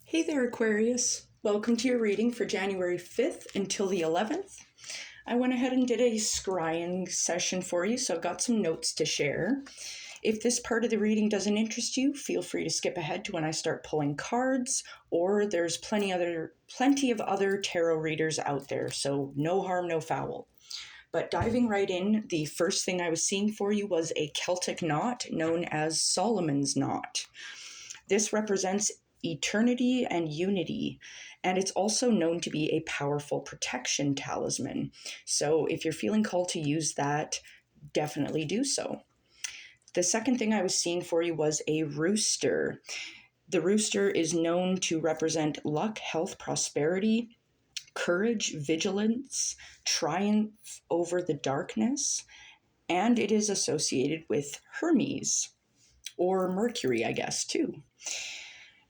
Hey there, Aquarius. Welcome to your reading for January 5th until the 11th. I went ahead and did a scrying session for you, so I've got some notes to share. If this part of the reading doesn't interest you, feel free to skip ahead to when I start pulling cards, or there's plenty of other tarot readers out there, so no harm, no foul. But diving right in, the first thing I was seeing for you was a Celtic knot known as Solomon's knot. This represents eternity and unity, and it's also known to be a powerful protection talisman. So if you're feeling called to use that, definitely do so. The second thing I was seeing for you was a rooster. The rooster is known to represent luck, health, prosperity, courage, vigilance, triumph over the darkness, and it is associated with Hermes, or Mercury, I guess, too.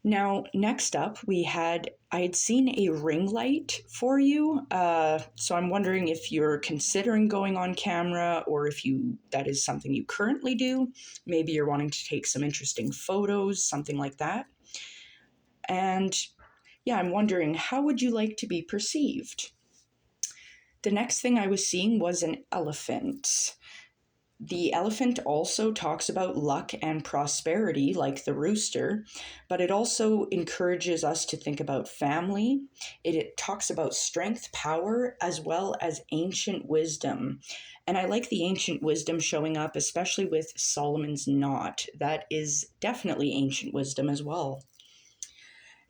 Now, next up, I had seen a ring light for you. So I'm wondering if you're considering going on camera or if that is something you currently do. Maybe you're wanting to take some interesting photos, something like that. And yeah, I'm wondering, how would you like to be perceived? The next thing I was seeing was an elephant. The elephant also talks about luck and prosperity, like the rooster, but it also encourages us to think about family. It talks about strength, power, as well as ancient wisdom. And I like the ancient wisdom showing up, especially with Solomon's knot. That is definitely ancient wisdom as well.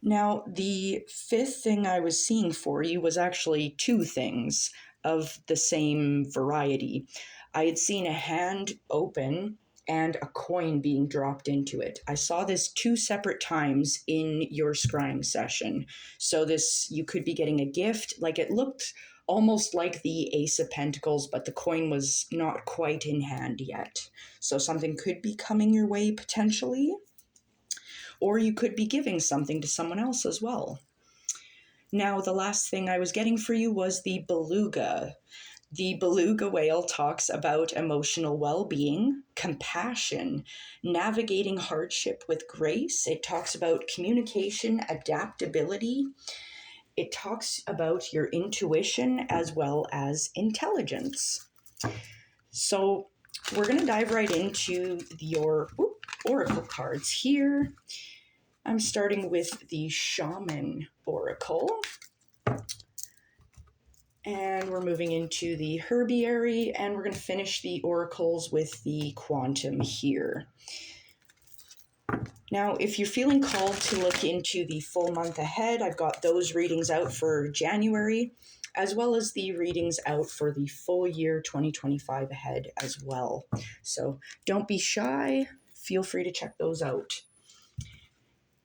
Now, the fifth thing I was seeing for you was actually two things of the same variety. I had seen a hand open and a coin being dropped into it. I saw this two separate times in your scrying session. So you could be getting a gift. Like, it looked almost like the Ace of Pentacles, but the coin was not quite in hand yet. So something could be coming your way potentially. Or you could be giving something to someone else as well. Now, the last thing I was getting for you was the beluga. The beluga whale talks about emotional well-being, compassion, navigating hardship with grace. It talks about communication, adaptability. It talks about your intuition as well as intelligence. So we're going to dive right into your oracle cards here. I'm starting with the Shaman Oracle. And we're moving into the Herbiary, and we're going to finish the oracles with the Quantum here. Now, if you're feeling called to look into the full month ahead, I've got those readings out for January, as well as the readings out for the full year 2025 ahead as well. So don't be shy. Feel free to check those out.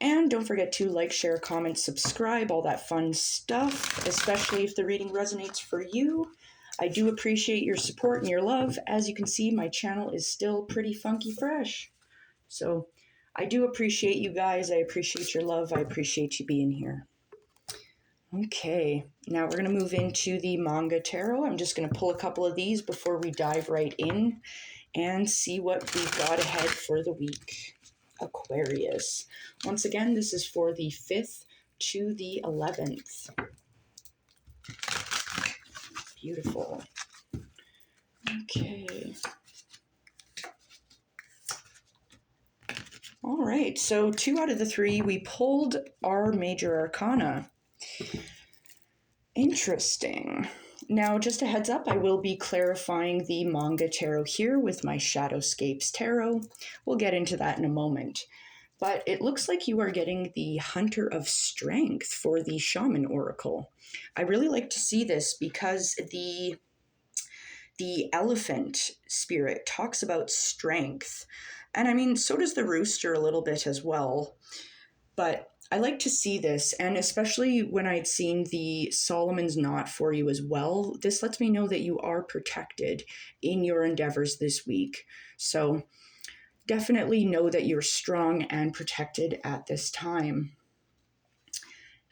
And don't forget to like, share, comment, subscribe, all that fun stuff, especially if the reading resonates for you. I do appreciate your support and your love. As you can see, my channel is still pretty funky fresh. So I do appreciate you guys. I appreciate your love. I appreciate you being here. Okay, now we're going to move into the Manga Tarot. I'm just going to pull a couple of these before we dive right in and see what we've got ahead for the week. Aquarius. Once again, this is for the 5th to the 11th. Beautiful. Okay. All right, so 2 out of the 3, we pulled our major arcana. Interesting. Now, just a heads up, I will be clarifying the Manga Tarot here with my Shadowscapes Tarot. We'll get into that in a moment. But it looks like you are getting the Hunter of Strength for the Shaman Oracle. I really like to see this because the elephant spirit talks about strength. And I mean, so does the rooster a little bit as well. But I like to see this, and especially when I'd seen the Solomon's knot for you as well, this lets me know that you are protected in your endeavors this week. So definitely know that you're strong and protected at this time.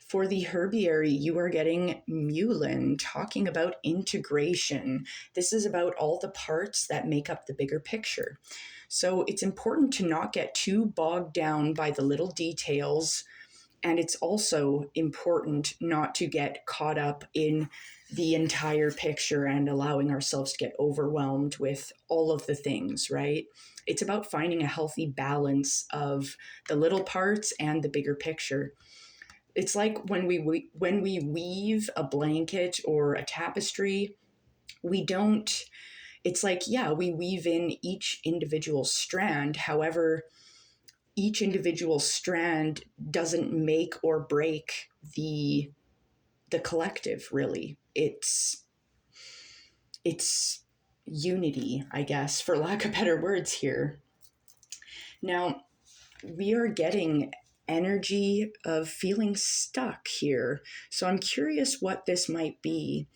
For the Herbiary, you are getting Mulin, talking about integration. This is about all the parts that make up the bigger picture. So it's important to not get too bogged down by the little details And it's also important not to get caught up in the entire picture and allowing ourselves to get overwhelmed with all of the things, right? It's about finding a healthy balance of the little parts and the bigger picture. It's like when we weave a blanket or a tapestry, we don't it's like, yeah, we weave in each individual strand. However, each individual strand doesn't make or break the collective, really. It's unity, I guess, for lack of better words here. Now, we are getting energy of feeling stuck here. So I'm curious what this might be.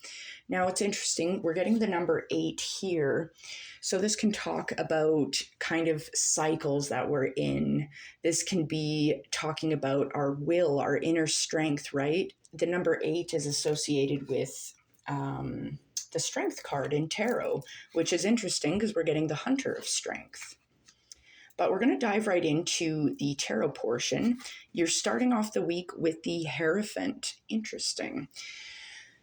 Now, it's interesting. We're getting the number 8 here. So this can talk about kind of cycles that we're in. This can be talking about our will, our inner strength, right? The number 8 is associated with the strength card in tarot, which is interesting because we're getting the Hunter of Strength. But we're going to dive right into the tarot portion. You're starting off the week with the Hierophant. Interesting.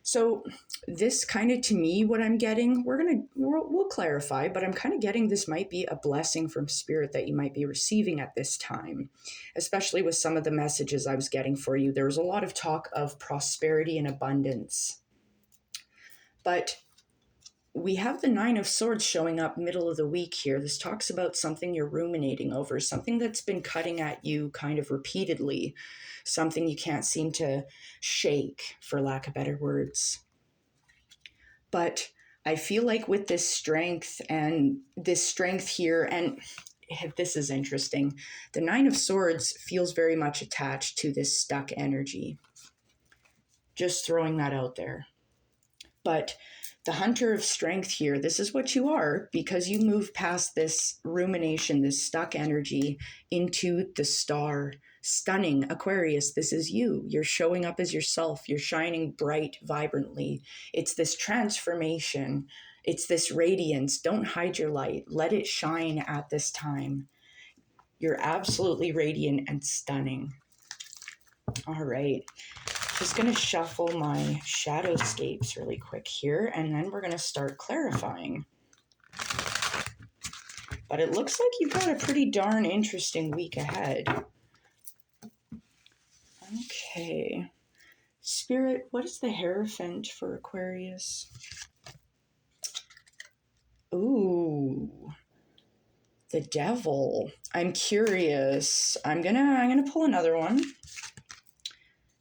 So this kind of, to me, what I'm getting, we'll clarify, but I'm kind of getting this might be a blessing from Spirit that you might be receiving at this time, especially with some of the messages I was getting for you. There was a lot of talk of prosperity and abundance. But we have the 9 of Swords showing up middle of the week here. This talks about something you're ruminating over, something that's been cutting at you kind of repeatedly, something you can't seem to shake, for lack of better words. But I feel like with this strength here, and this is interesting, the 9 of Swords feels very much attached to this stuck energy. Just throwing that out there. But the Hunter of Strength here, this is what you are, because you move past this rumination, this stuck energy, into the star. Stunning Aquarius, this is you. You're showing up as yourself. You're shining bright, vibrantly. It's this transformation. It's this radiance. Don't hide your light. Let it shine at this time. You're absolutely radiant and stunning. All right. Just going to shuffle my Shadowscapes really quick here, and then we're going to start clarifying. But it looks like you've got a pretty darn interesting week ahead. Okay. Spirit, what is the Hierophant for Aquarius? Ooh. The Devil. I'm curious. I'm gonna pull another one.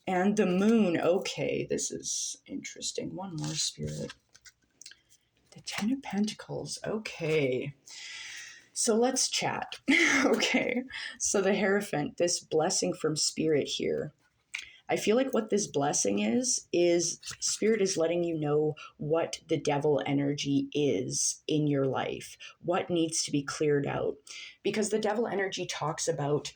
And the Moon. Okay, this is interesting. One more, Spirit. The 10 of Pentacles. Okay. So let's chat. Okay. So the Hierophant, this blessing from Spirit here. I feel like what this blessing is Spirit is letting you know what the devil energy is in your life, what needs to be cleared out. Because the devil energy talks about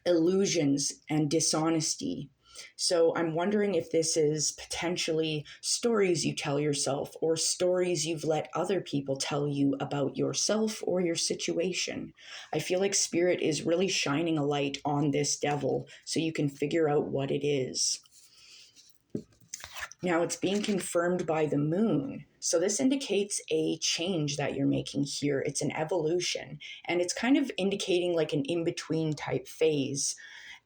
illusions and dishonesty. So I'm wondering if this is potentially stories you tell yourself or stories you've let other people tell you about yourself or your situation. I feel like Spirit is really shining a light on this devil so you can figure out what it is. Now it's being confirmed by the Moon. So this indicates a change that you're making here. It's an evolution, and it's kind of indicating like an in-between type phase.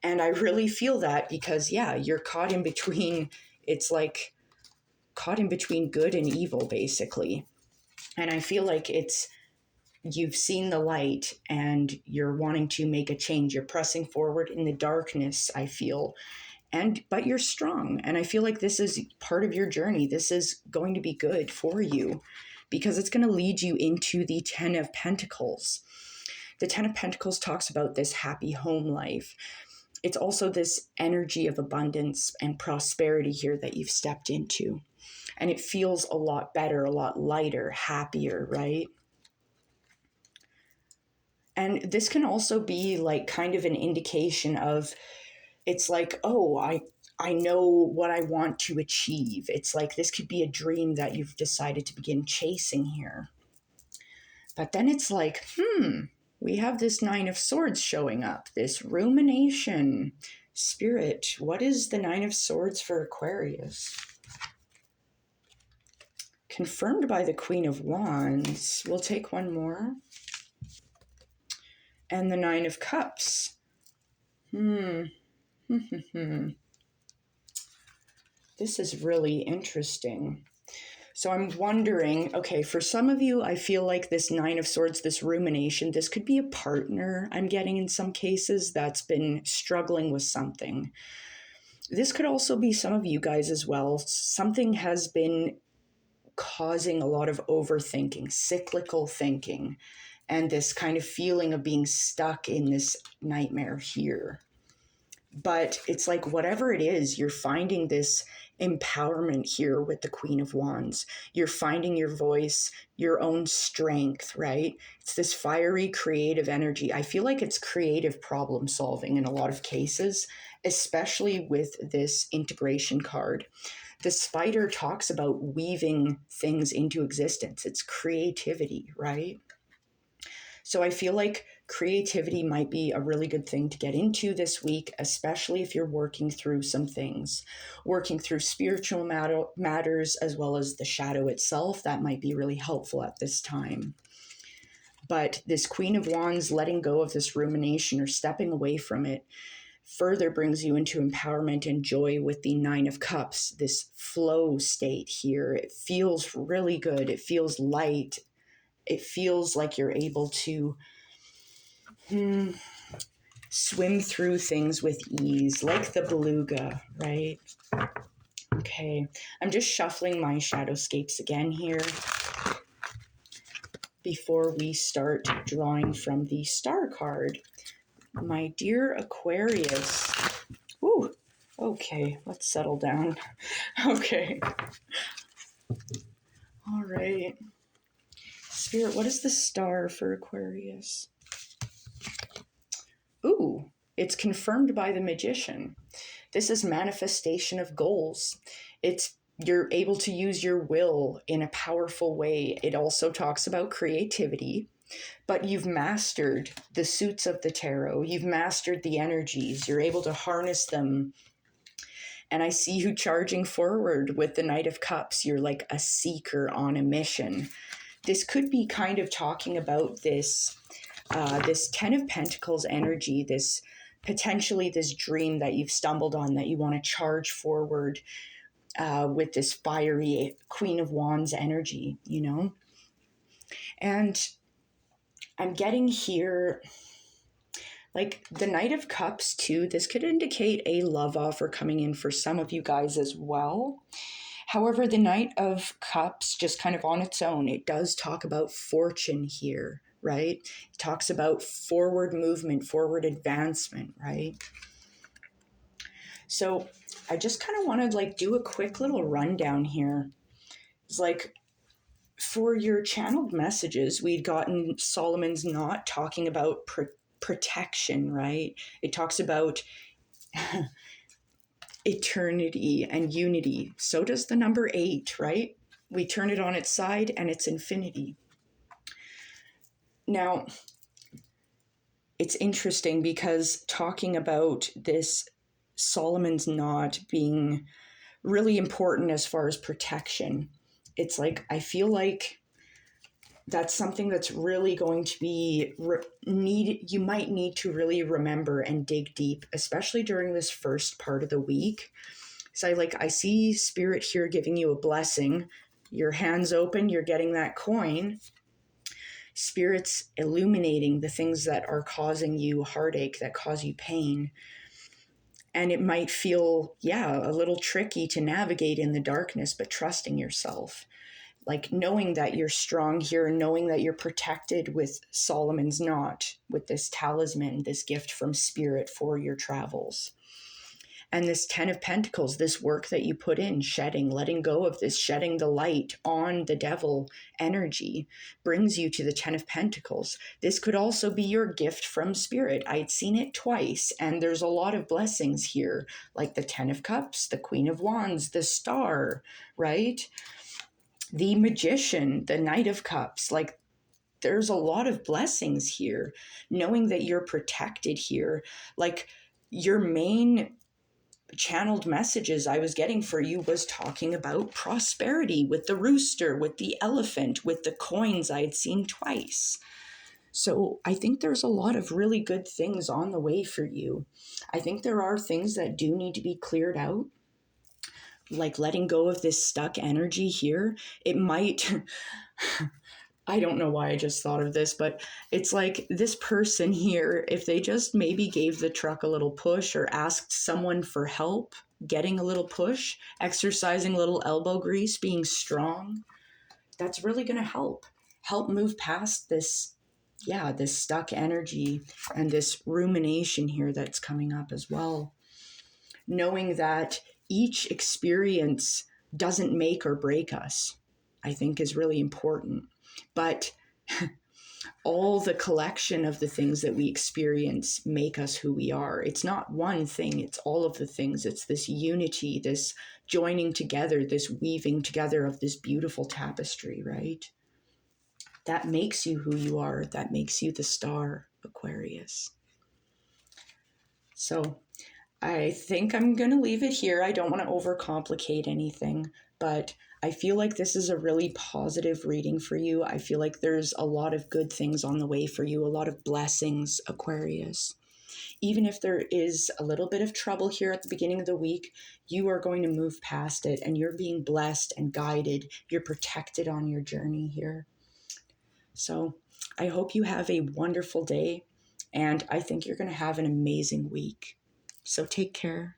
And I really feel that because, yeah, you're caught in between. It's like caught in between good and evil, basically. And I feel like you've seen the light and you're wanting to make a change. You're pressing forward in the darkness, I feel. But you're strong. And I feel like this is part of your journey. This is going to be good for you because it's going to lead you into the 10 of Pentacles. The 10 of Pentacles talks about this happy home life. It's also this energy of abundance and prosperity here that you've stepped into. And it feels a lot better, a lot lighter, happier, right? And this can also be like kind of an indication of, it's like, oh, I know what I want to achieve. It's like this could be a dream that you've decided to begin chasing here. But then it's like, we have this 9 of Swords showing up, this rumination, Spirit, what is the Nine of Swords for Aquarius? Confirmed by the Queen of Wands. We'll take one more. And the Nine of Cups. This is really interesting. So I'm wondering, okay, for some of you, I feel like this Nine of Swords, this rumination, this could be a partner I'm getting in some cases that's been struggling with something. This could also be some of you guys as well. Something has been causing a lot of overthinking, cyclical thinking, and this kind of feeling of being stuck in this nightmare here. But it's like whatever it is, you're finding this empowerment here with the Queen of Wands. You're finding your voice, your own strength, right? It's this fiery, creative energy. I feel like it's creative problem solving in a lot of cases, especially with this integration card. The spider talks about weaving things into existence. It's creativity, right? So I feel like creativity might be a really good thing to get into this week, especially if you're working through some things, working through spiritual matters as well as the shadow itself. That might be really helpful at this time. But this Queen of Wands, letting go of this rumination or stepping away from it, further brings you into empowerment and joy with the Nine of Cups, this flow state here. It feels really good. It feels light. It feels like you're able to swim through things with ease, like the beluga, right? Okay, I'm just shuffling my Shadowscapes again here before we start drawing from the Star card. My dear Aquarius. Ooh, okay, let's settle down. Okay. All right. Spirit, what is the Star for Aquarius? Ooh, it's confirmed by the Magician. This is manifestation of goals. You're able to use your will in a powerful way. It also talks about creativity, but you've mastered the suits of the tarot. You've mastered the energies. You're able to harness them. And I see you charging forward with the Knight of Cups. You're like a seeker on a mission. This could be kind of talking about this Ten of Pentacles energy, this potentially this dream that you've stumbled on that you want to charge forward with this fiery Queen of Wands energy, you know? And I'm getting here, like the Knight of Cups too, this could indicate a love offer coming in for some of you guys as well. However, the Knight of Cups, just kind of on its own, it does talk about fortune here, right? It talks about forward movement, forward advancement, right? So I just kind of want to like do a quick little rundown here. It's like for your channeled messages, we'd gotten Solomon's Knot talking about protection, right? It talks about eternity and unity. So does the number 8, right? We turn it on its side and it's infinity. Now, it's interesting because talking about this Solomon's Knot being really important as far as protection, it's like, I feel like that's something that's really going to be you might need to really remember and dig deep, especially during this first part of the week. So I see Spirit here giving you a blessing. Your hands open, you're getting that coin. Spirit's illuminating the things that are causing you heartache, that cause you pain. And it might feel, a little tricky to navigate in the darkness, but trusting yourself. Like knowing that you're strong here, knowing that you're protected with Solomon's Knot, with this talisman, this gift from Spirit for your travels. And this Ten of Pentacles, this work that you put in, shedding, letting go of this, shedding the light on the devil energy, brings you to the Ten of Pentacles. This could also be your gift from Spirit. I'd seen it twice, and there's a lot of blessings here, like the Ten of Cups, the Queen of Wands, the Star, right? The Magician, the Knight of Cups, like there's a lot of blessings here, knowing that you're protected here. Like your main channeled messages I was getting for you was talking about prosperity with the rooster, with the elephant, with the coins I had seen twice. So I think there's a lot of really good things on the way for you. I think there are things that do need to be cleared out, like letting go of this stuck energy here. It might, I don't know why I just thought of this, but it's like this person here, if they just maybe gave the truck a little push or asked someone for help, getting a little push, exercising a little elbow grease, being strong, that's really going to help move past this, yeah, this stuck energy and this rumination here that's coming up as well. Knowing that each experience doesn't make or break us, I think is really important. But all the collection of the things that we experience make us who we are. It's not one thing, it's all of the things. It's this unity, this joining together, this weaving together of this beautiful tapestry, right? That makes you who you are. That makes you the star, Aquarius. So I think I'm going to leave it here. I don't want to overcomplicate anything, but I feel like this is a really positive reading for you. I feel like there's a lot of good things on the way for you, a lot of blessings, Aquarius. Even if there is a little bit of trouble here at the beginning of the week, you are going to move past it and you're being blessed and guided. You're protected on your journey here. So I hope you have a wonderful day, and I think you're going to have an amazing week. So take care.